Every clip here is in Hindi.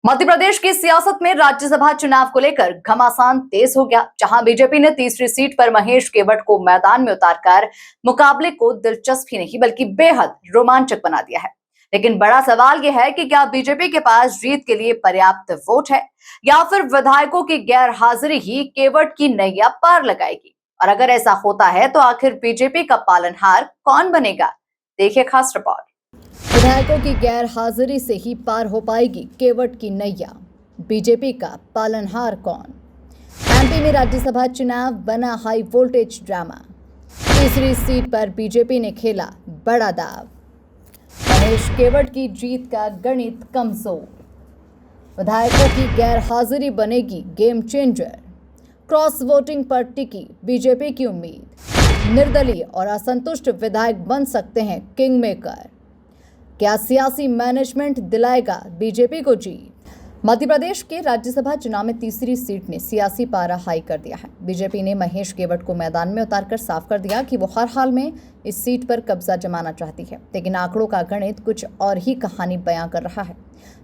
मध्य प्रदेश की सियासत में राज्यसभा चुनाव को लेकर घमासान तेज हो गया, जहां बीजेपी ने तीसरी सीट पर महेश केवट को मैदान में उतारकर मुकाबले को दिलचस्प ही नहीं बल्कि बेहद रोमांचक बना दिया है। लेकिन बड़ा सवाल यह है कि क्या बीजेपी के पास जीत के लिए पर्याप्त वोट है या फिर विधायकों की गैर हाजिरी ही केवट की नैया पार लगाएगी। और अगर ऐसा होता है तो आखिर बीजेपी का पालनहार कौन बनेगा, देखिए खास रिपोर्ट। विधायकों की गैर हाजिरी से ही पार हो पाएगी केवट की नैया, बीजेपी का पालनहार कौन। एमपी में राज्यसभा चुनाव बना हाई वोल्टेज ड्रामा। तीसरी सीट पर बीजेपी ने खेला बड़ा दाव। महेश केवट की जीत का गणित कमजोर। विधायकों की गैर हाजिरी बनेगी गेम चेंजर। क्रॉस वोटिंग पर टिकी बीजेपी की उम्मीद। निर्दलीय और असंतुष्ट विधायक बन सकते हैं किंग मेकर। क्या सियासी मैनेजमेंट दिलाएगा बीजेपी को जीत। मध्य प्रदेश के राज्यसभा चुनाव में तीसरी सीट ने सियासी पारा हाई कर दिया है। बीजेपी ने महेश केवट को मैदान में उतारकर साफ कर दिया कि वो हर हाल में इस सीट पर कब्जा जमाना चाहती है, लेकिन आंकड़ों का गणित कुछ और ही कहानी बयां कर रहा है।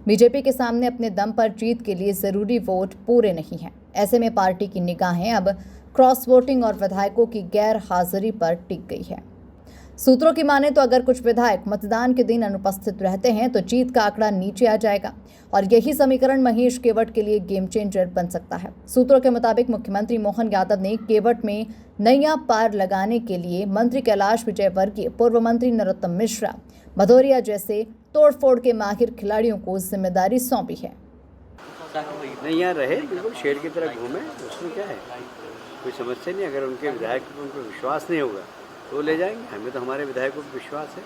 बीजेपी के सामने अपने दम पर जीत के लिए जरूरी वोट पूरे नहीं हैं। ऐसे में पार्टी की निगाहें अब क्रॉस वोटिंग और विधायकों की गैर हाजिरी पर टिक गई है। सूत्रों की माने तो अगर कुछ विधायक मतदान के दिन अनुपस्थित रहते हैं तो जीत का आंकड़ा नीचे आ जाएगा और यही समीकरण महेश केवट के लिए गेम चेंजर बन सकता है। सूत्रों के मुताबिक मुख्यमंत्री मोहन यादव ने केवट में नैया पार लगाने के लिए मंत्री कैलाश विजयवर्गीय, पूर्व मंत्री नरोत्तम मिश्रा, भदौरिया जैसे तोड़फोड़ के माहिर खिलाड़ियों को जिम्मेदारी सौंपी है। नैया रहे, बिल्कुल शेर की तरह घूमे, उसमें क्या है, कोई समस्या नहीं। अगर उनके विधायक पर उनको विश्वास नहीं होगा तो ले जाएंगे। हमें तो हमारे विधायकों पर विश्वास है,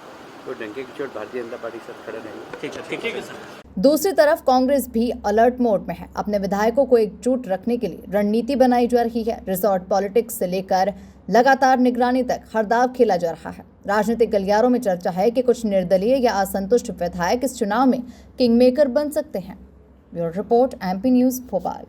तो डंके की चोट भारतीय जनता पार्टी के साथ खड़े रहेंगे। ठीक है सर। दूसरी तरफ कांग्रेस भी अलर्ट मोड में है। अपने विधायकों को एकजुट रखने के लिए रणनीति बनाई जा रही है। रिजॉर्ट पॉलिटिक्स से लेकर लगातार निगरानी तक हर दाव खेला जा रहा है। राजनीतिक गलियारों में चर्चा है कि कुछ निर्दलीय या असंतुष्ट विधायक इस चुनाव में किंग मेकर बन सकते हैं। Bureau report, MP news, Bhopal.